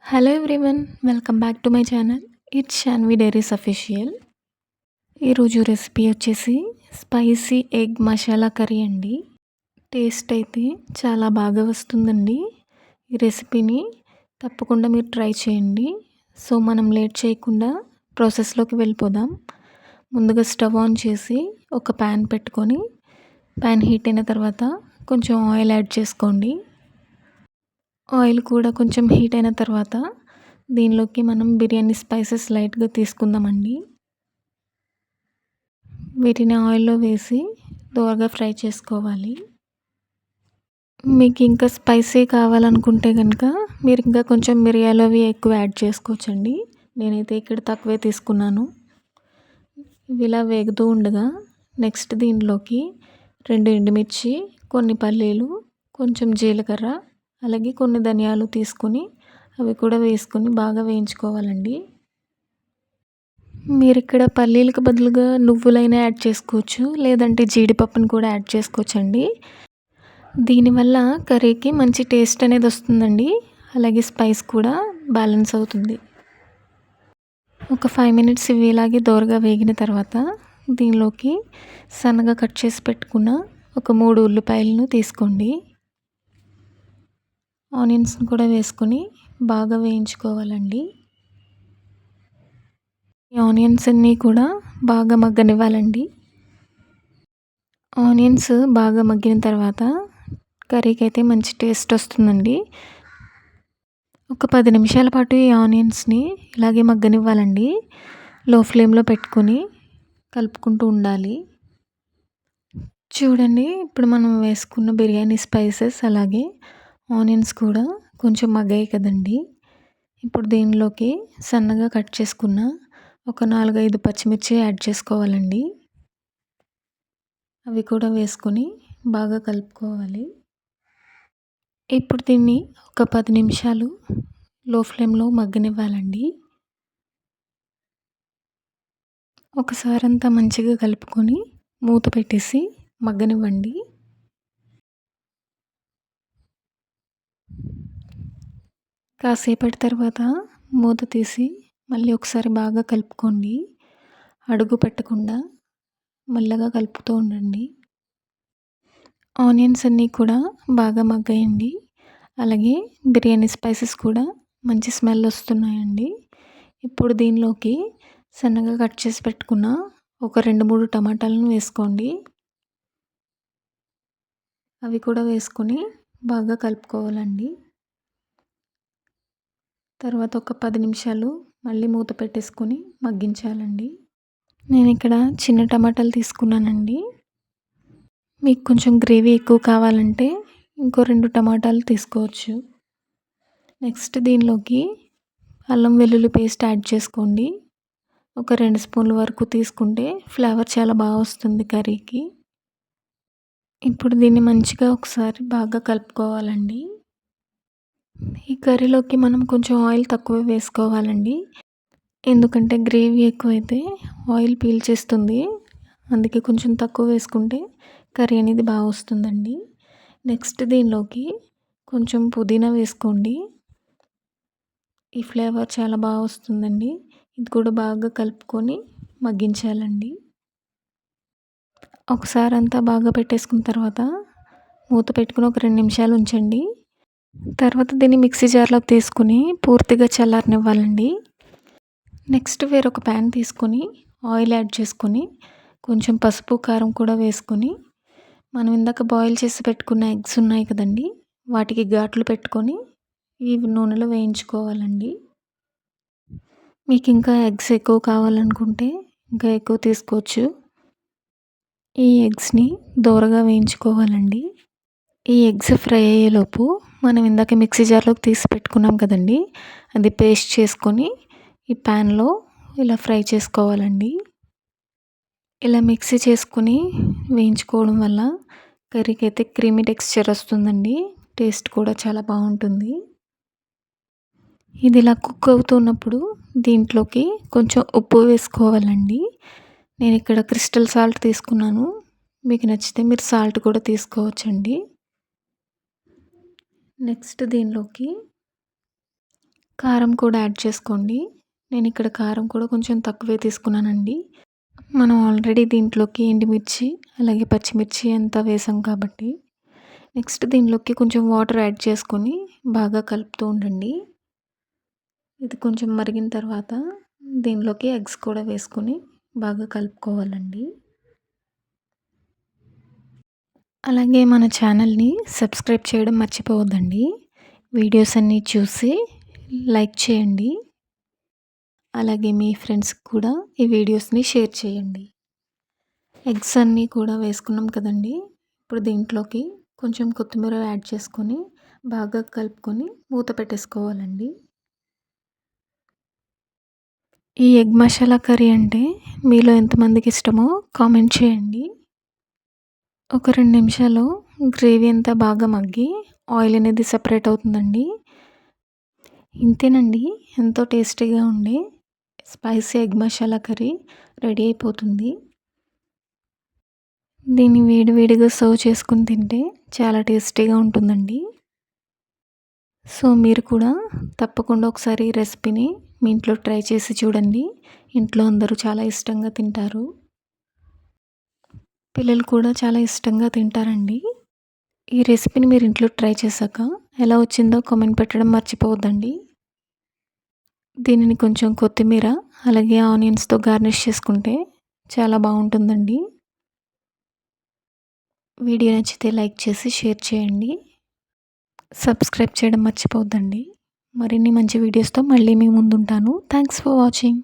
Hello everyone, welcome back to my channel. It's Shanvi diaries official. ఈరోజు recipe వచ్చేసి spicy egg masala curry అండి. Taste అయితే చాలా బాగా వస్తుందండి. ఈ రెసిపీని తప్పకుండా మీరు ట్రై చేయండి. సో మనం లేట్ చేయకుండా ప్రాసెస్లోకి వెళ్ళిపోదాం. ముందుగా స్టవ్ ఆన్ చేసి ఒక ప్యాన్ పెట్టుకొని ప్యాన్ హీట్ అయిన తర్వాత కొంచెం ఆయిల్ యాడ్ చేసుకోండి. ఆయిల్ కూడా కొంచెం హీట్ అయిన తర్వాత దీనిలోకి మనం బిర్యానీ స్పైసెస్ లైట్గా తీసుకుందామండి. వీటిని ఆయిల్లో వేసి దోరగా ఫ్రై చేసుకోవాలి. మీకు ఇంకా స్పైసీ కావాలనుకుంటే కనుక మీరు ఇంకా కొంచెం మిరియాలు అవి ఎక్కువ యాడ్ చేసుకోవచ్చండి. నేనైతే ఇక్కడ తక్కువే తీసుకున్నాను. ఇవి ఇలా వేగుతూ ఉండగా నెక్స్ట్ దీనిలోకి 2 ఎండుమిర్చి, కొన్ని పల్లీలు, కొంచెం జీలకర్ర, అలాగే కొన్ని ధనియాలు తీసుకుని అవి కూడా వేసుకొని బాగా వేయించుకోవాలండి. మీరు ఇక్కడ పల్లీలకు బదులుగా నువ్వులైనా యాడ్ చేసుకోవచ్చు, లేదంటే జీడిపప్పును కూడా యాడ్ చేసుకోవచ్చండి. దీనివల్ల కర్రీకి మంచి టేస్ట్ అనేది వస్తుందండి. అలాగే స్పైస్ కూడా బ్యాలెన్స్ అవుతుంది. ఒక 5 మినిట్స్ ఇవి ఇలాగే దోరగా వేగిన తర్వాత దీనిలోకి సన్నగా కట్ చేసి పెట్టుకున్న ఒక 3 ఉల్లిపాయలను తీసుకోండి. ఆనియన్స్ని కూడా వేసుకొని బాగా వేయించుకోవాలండి. ఈ ఆనియన్స్ అన్నీ కూడా బాగా మగ్గనివ్వాలండి. ఆనియన్స్ బాగా మగ్గిన తర్వాత కర్రీకి అయితే మంచి టేస్ట్ వస్తుందండి. ఒక 10 నిమిషాల పాటు ఈ ఆనియన్స్ని ఇలాగే మగ్గనివ్వాలండి. లో ఫ్లేమ్లో పెట్టుకొని కలుపుకుంటూ ఉండాలి. చూడండి, ఇప్పుడు మనం వేసుకున్న బిర్యానీ స్పైసెస్ అలాగే ఆనియన్స్ కూడా కొంచెం మగ్గాయి కదండి. ఇప్పుడు దీనిలోకి సన్నగా కట్ చేసుకున్న ఒక 4-5 పచ్చిమిర్చి యాడ్ చేసుకోవాలండి. అవి కూడా వేసుకొని బాగా కలుపుకోవాలి. ఇప్పుడు దీన్ని ఒక 10 నిమిషాలు లో ఫ్లేమ్లో మగ్గనివ్వాలండి. ఒకసారి అంతా మంచిగా కలుపుకొని మూత పెట్టేసి మగ్గనివ్వండి. కాసేపటి తర్వాత మూత తీసి మళ్ళీ ఒకసారి బాగా కలుపుకోండి. అడుగు పెట్టకుండా మెల్లగా కలుపుతూ ఉండండి. ఆనియన్స్ అన్నీ కూడా బాగా మగ్గాయండి. అలాగే బిర్యానీ స్పైసెస్ కూడా మంచి స్మెల్ వస్తున్నాయండి. ఇప్పుడు దీనిలోకి సన్నగా కట్ చేసి పెట్టుకున్న ఒక 2-3 టమాటాలను వేసుకోండి. అవి కూడా వేసుకొని బాగా కలుపుకోవాలండి. తర్వాత ఒక 10 నిమిషాలు మళ్ళీ మూత పెట్టేసుకొని మగ్గించాలండి. నేను ఇక్కడ చిన్న టమాటాలు తీసుకున్నానండి. మీకు కొంచెం గ్రేవీ ఎక్కువ కావాలంటే ఇంకో 2 టమాటాలు తీసుకోవచ్చు. నెక్స్ట్ దీనిలోకి అల్లం వెల్లుల్లి పేస్ట్ యాడ్ చేసుకోండి. ఒక 2 స్పూన్ల వరకు తీసుకుంటే ఫ్లేవర్ చాలా బాగా వస్తుంది కర్రీకి. ఇప్పుడు దీన్ని మంచిగా ఒకసారి బాగా కలుపుకోవాలండి. ఈ కర్రీలోకి మనం కొంచెం ఆయిల్ తక్కువ వేసుకోవాలండి. ఎందుకంటే గ్రేవీ ఎక్కువైతే ఆయిల్ పీల్చేస్తుంది. అందుకే కొంచెం తక్కువ వేసుకుంటే కర్రీ అనేది బాగా వస్తుందండి. నెక్స్ట్ దీనిలోకి కొంచెం పుదీనా వేసుకోండి. ఈ ఫ్లేవర్ చాలా బాగా వస్తుందండి. ఇది కూడా బాగా కలుపుకొని మగ్గించాలండి. ఒకసారి అంతా బాగా పెట్టేసుకున్న తర్వాత మూత పెట్టుకుని ఒక 2 నిమిషాలు ఉంచండి. తర్వాత దీన్ని మిక్సీ జార్లోకి తీసుకుని పూర్తిగా చల్లారనివ్వాలండి. నెక్స్ట్ వేరొక ప్యాన్ తీసుకొని ఆయిల్ యాడ్ చేసుకొని కొంచెం పసుపు, కారం కూడా వేసుకొని మనం ఇందాక బాయిల్ చేసి పెట్టుకున్న ఎగ్స్ ఉన్నాయి కదండి, వాటికి ఘాట్లు పెట్టుకొని ఈ నూనెలో వేయించుకోవాలండి. మీకు ఇంకా ఎగ్స్ ఎక్కువ కావాలనుకుంటే ఇంకా ఎక్కువ తీసుకోవచ్చు. ఈ ఎగ్స్ని దోరగా వేయించుకోవాలండి. ఈ ఎగ్స్ ఫ్రై అయ్యేలోపు మనం ఇందాక మిక్సీ జార్లోకి తీసి పెట్టుకున్నాం కదండి, అది పేస్ట్ చేసుకొని ఈ ప్యాన్లో ఇలా ఫ్రై చేసుకోవాలండి. ఇలా మిక్సీ చేసుకొని వేయించుకోవడం వల్ల కర్రీకి అయితే క్రీమీ టెక్స్చర్ వస్తుందండి. టేస్ట్ కూడా చాలా బాగుంటుంది. ఇది ఇలా కుక్ అవుతున్నప్పుడు దీంట్లోకి కొంచెం ఉప్పు వేసుకోవాలండి. నేను ఇక్కడ క్రిస్టల్ సాల్ట్ తీసుకున్నాను. మీకు నచ్చితే మీరు సాల్ట్ కూడా తీసుకోవచ్చండి. నెక్స్ట్ దీనిలోకి కారం కూడా యాడ్ చేసుకోండి. నేను ఇక్కడ కారం కూడా కొంచెం తక్కువే తీసుకున్నానండి. మనం ఆల్రెడీ దీంట్లోకి ఎండుమిర్చి అలాగే పచ్చిమిర్చి అంతా వేసాం కాబట్టి నెక్స్ట్ దీనిలోకి కొంచెం వాటర్ యాడ్ చేసుకొని బాగా కలుపుతూ ఉండండి. ఇది కొంచెం మరిగిన తర్వాత దీనిలోకి ఎగ్స్ కూడా వేసుకొని బాగా కలుపుకోవాలండి. అలాగే మన ఛానల్ని సబ్స్క్రైబ్ చేయడం మర్చిపోవద్దండి. వీడియోస్ అన్నీ చూసి లైక్ చేయండి. అలాగే మీ ఫ్రెండ్స్కి కూడా ఈ వీడియోస్ని షేర్ చేయండి. ఎగ్స్ అన్నీ కూడా వేసుకున్నాం కదండి. ఇప్పుడు దీంట్లోకి కొంచెం కొత్తిమీర యాడ్ చేసుకొని బాగా కలుపుకొని మూత పెట్టేసుకోవాలండి. ఈ ఎగ్ మసాలా కర్రీ అంటే మీలో ఎంతమందికి ఇష్టమో కామెంట్ చేయండి. ఒక 2 నిమిషాలు గ్రేవీ అంతా బాగా మగ్గి ఆయిల్ అనేది సెపరేట్ అవుతుందండి. ఇంతేనండి, ఎంతో టేస్టీగా ఉండే spicy egg masala curry ready అయిపోతుంది. దీన్ని వేడివేడిగా సర్వ్ చేసుకుని తింటే చాలా టేస్టీగా ఉంటుందండి. సో మీరు కూడా తప్పకుండా ఒకసారి ఈ రెసిపీని మీ ఇంట్లో ట్రై చేసి చూడండి. ఇంట్లో అందరూ చాలా ఇష్టంగా తింటారు. పిల్లలు కూడా చాలా ఇష్టంగా తింటారండి. ఈ రెసిపీని మీరు ఇంట్లో ట్రై చేశాక ఎలా వచ్చిందో కామెంట్ పెట్టడం మర్చిపోవద్దండి. దీనిని కొంచెం కొత్తిమీర అలాగే ఆనియన్స్తో గార్నిష్ చేసుకుంటే చాలా బాగుంటుందండి. వీడియో నచ్చితే లైక్ చేసి షేర్ చేయండి. సబ్స్క్రైబ్ చేయడం మర్చిపోవద్దండి. మరిన్ని మంచి వీడియోస్తో మళ్ళీ మీ ముందుంటాను. Thanks for watching.